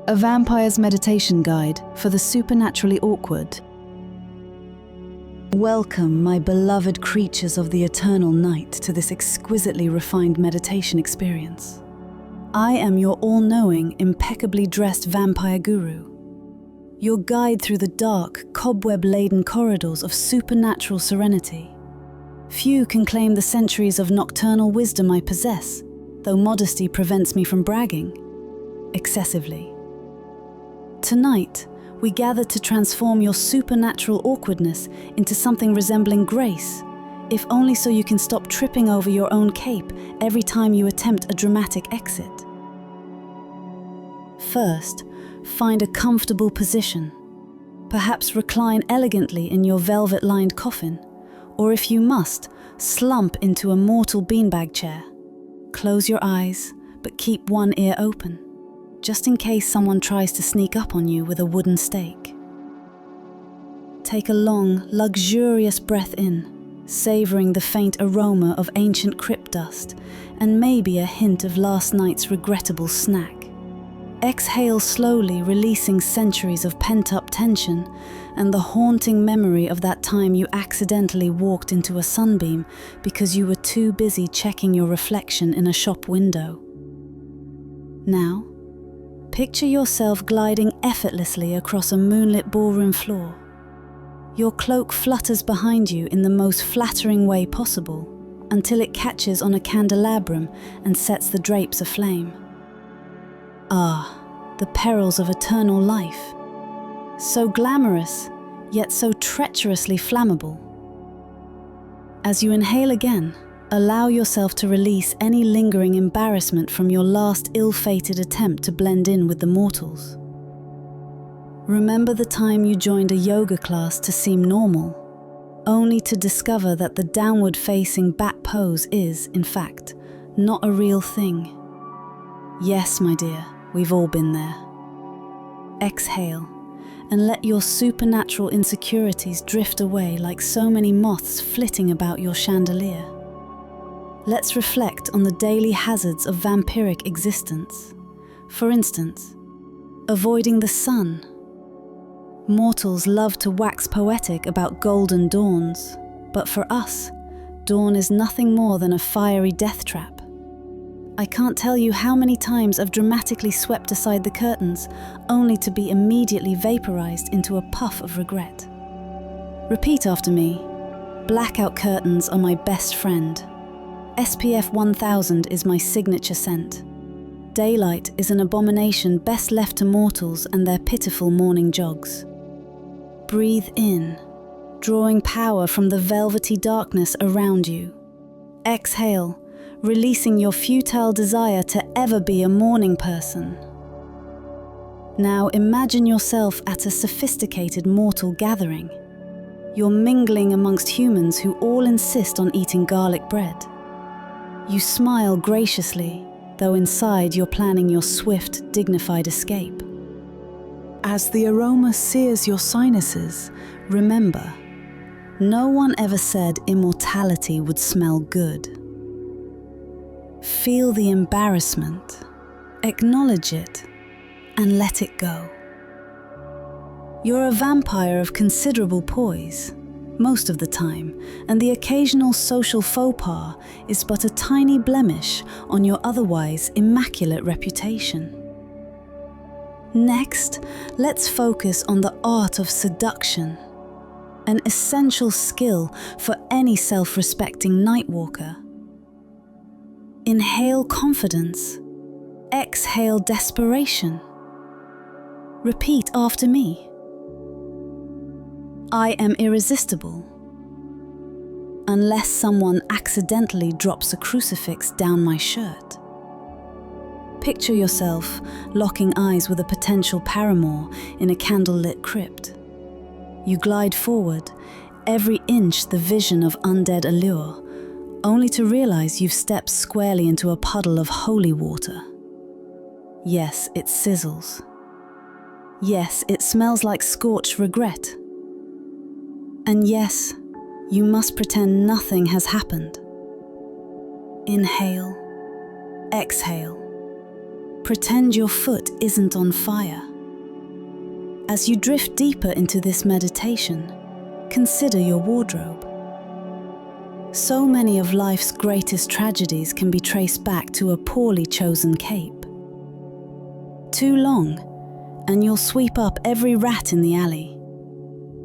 a vampire's meditation guide for the supernaturally awkward. Welcome, my beloved creatures of the eternal night, to this exquisitely refined meditation experience. I am your all-knowing, impeccably dressed vampire guru, your guide through the dark, cobweb-laden corridors of supernatural serenity. Few can claim the centuries of nocturnal wisdom I possess, though modesty prevents me from bragging excessively. Tonight, we gather to transform your supernatural awkwardness into something resembling grace, if only so you can stop tripping over your own cape every time you attempt a dramatic exit. First, find a comfortable position. Perhaps recline elegantly in your velvet-lined coffin, or if you must, slump into a mortal beanbag chair. Close your eyes, but keep one ear open, just in case someone tries to sneak up on you with a wooden stake. Take a long, luxurious breath in, savoring the faint aroma of ancient crypt dust and maybe a hint of last night's regrettable snack. Exhale slowly, releasing centuries of pent-up tension and the haunting memory of that time you accidentally walked into a sunbeam because you were too busy checking your reflection in a shop window. Now, picture yourself gliding effortlessly across a moonlit ballroom floor. Your cloak flutters behind you in the most flattering way possible until it catches on a candelabrum and sets the drapes aflame. Ah, the perils of eternal life. So glamorous, yet so treacherously flammable. As you inhale again, allow yourself to release any lingering embarrassment from your last ill-fated attempt to blend in with the mortals. Remember the time you joined a yoga class to seem normal, only to discover that the downward-facing bat pose is, in fact, not a real thing. Yes, my dear, we've all been there. Exhale, and let your supernatural insecurities drift away like so many moths flitting about your chandelier. Let's reflect on the daily hazards of vampiric existence. For instance, avoiding the sun. Mortals love to wax poetic about golden dawns, but for us, dawn is nothing more than a fiery death trap. I can't tell you how many times I've dramatically swept aside the curtains, only to be immediately vaporized into a puff of regret. Repeat after me. Blackout curtains are my best friend. SPF 1000 is my signature scent. Daylight is an abomination best left to mortals and their pitiful morning jogs. Breathe in, drawing power from the velvety darkness around you. Exhale, releasing your futile desire to ever be a morning person. Now imagine yourself at a sophisticated mortal gathering. You're mingling amongst humans who all insist on eating garlic bread. You smile graciously, though inside you're planning your swift, dignified escape. As the aroma sears your sinuses, remember, no one ever said immortality would smell good. Feel the embarrassment, acknowledge it, and let it go. You're a vampire of considerable poise, most of the time, and the occasional social faux pas is but a tiny blemish on your otherwise immaculate reputation. Next, let's focus on the art of seduction, an essential skill for any self-respecting nightwalker. Inhale confidence, exhale desperation. Repeat after me. I am irresistible, unless someone accidentally drops a crucifix down my shirt. Picture yourself locking eyes with a potential paramour in a candlelit crypt. You glide forward, every inch the vision of undead allure, only to realize you've stepped squarely into a puddle of holy water. Yes, it sizzles. Yes, it smells like scorched regret. And yes, you must pretend nothing has happened. Inhale, exhale. Pretend your foot isn't on fire. As you drift deeper into this meditation, consider your wardrobe. So many of life's greatest tragedies can be traced back to a poorly chosen cape. Too long, and you'll sweep up every rat in the alley.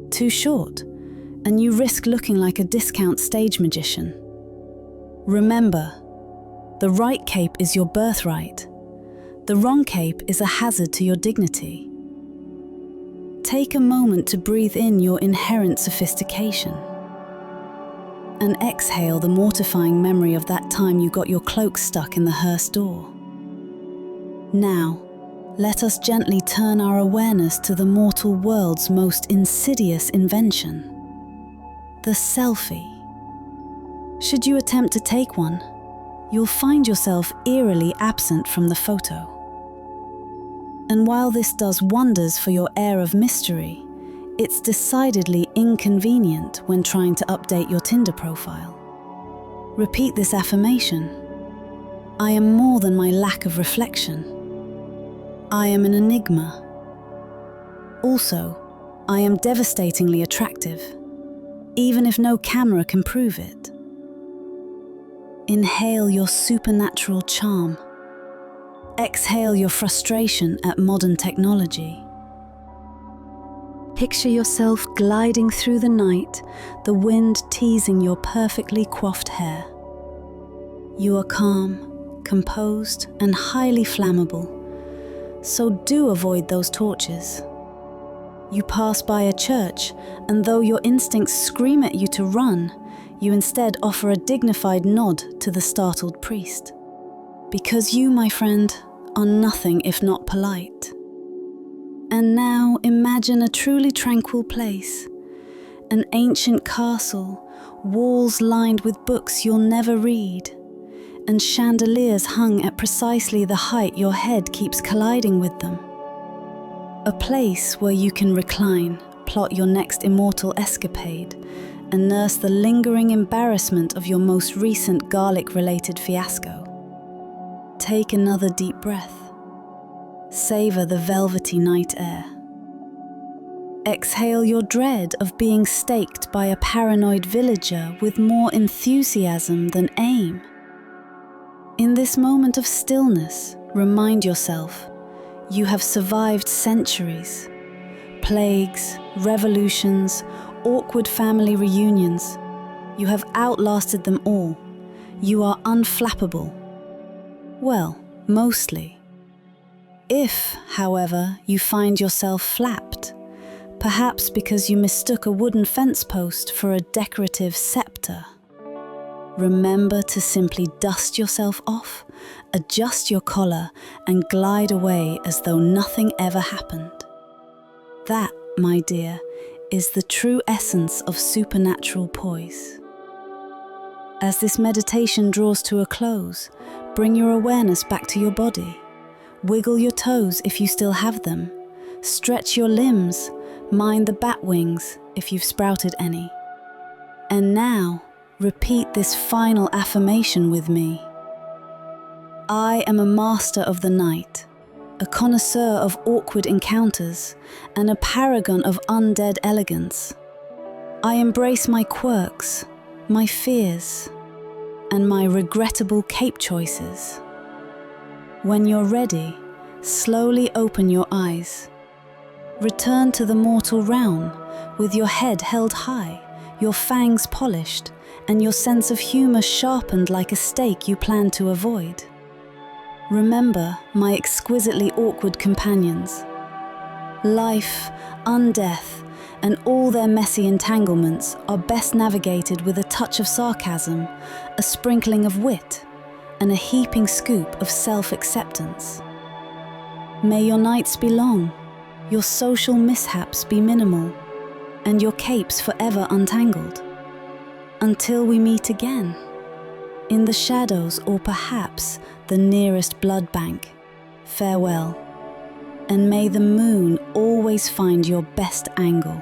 Too short, and you risk looking like a discount stage magician. Remember, the right cape is your birthright. The wrong cape is a hazard to your dignity. Take a moment to breathe in your inherent sophistication and exhale the mortifying memory of that time you got your cloak stuck in the hearse door. Now, let us gently turn our awareness to the mortal world's most insidious invention, the selfie. Should you attempt to take one, you'll find yourself eerily absent from the photo. And while this does wonders for your air of mystery, it's decidedly inconvenient when trying to update your Tinder profile. Repeat this affirmation: I am more than my lack of reflection. I am an enigma. Also, I am devastatingly attractive, even if no camera can prove it. Inhale your supernatural charm. Exhale your frustration at modern technology. Picture yourself gliding through the night, the wind teasing your perfectly coiffed hair. You are calm, composed, and highly flammable, so do avoid those torches. You pass by a church, and though your instincts scream at you to run, you instead offer a dignified nod to the startled priest. Because you, my friend, are nothing if not polite. And now imagine a truly tranquil place, an ancient castle, walls lined with books you'll never read, and chandeliers hung at precisely the height your head keeps colliding with them. A place where you can recline, plot your next immortal escapade, and nurse the lingering embarrassment of your most recent garlic-related fiasco. Take another deep breath. Savor the velvety night air. Exhale your dread of being staked by a paranoid villager with more enthusiasm than aim. In this moment of stillness, remind yourself you have survived centuries. Plagues, revolutions, awkward family reunions. You have outlasted them all. You are unflappable. Well, mostly. If, however, you find yourself flapped, perhaps because you mistook a wooden fence post for a decorative scepter, remember to simply dust yourself off, adjust your collar, and glide away as though nothing ever happened. That, my dear, is the true essence of supernatural poise. As this meditation draws to a close, bring your awareness back to your body. Wiggle your toes if you still have them. Stretch your limbs. Mind the bat wings if you've sprouted any. And now, repeat this final affirmation with me. I am a master of the night, a connoisseur of awkward encounters, and a paragon of undead elegance. I embrace my quirks, my fears, and my regrettable cape choices. When you're ready, slowly open your eyes. Return to the mortal realm with your head held high, your fangs polished, and your sense of humor sharpened like a stake you plan to avoid. Remember, my exquisitely awkward companions. Life, undeath, and all their messy entanglements are best navigated with a touch of sarcasm, a sprinkling of wit, and a heaping scoop of self-acceptance. May your nights be long, your social mishaps be minimal, and your capes forever untangled. Until we meet again, in the shadows or perhaps the nearest blood bank, farewell, and may the moon always find your best angle.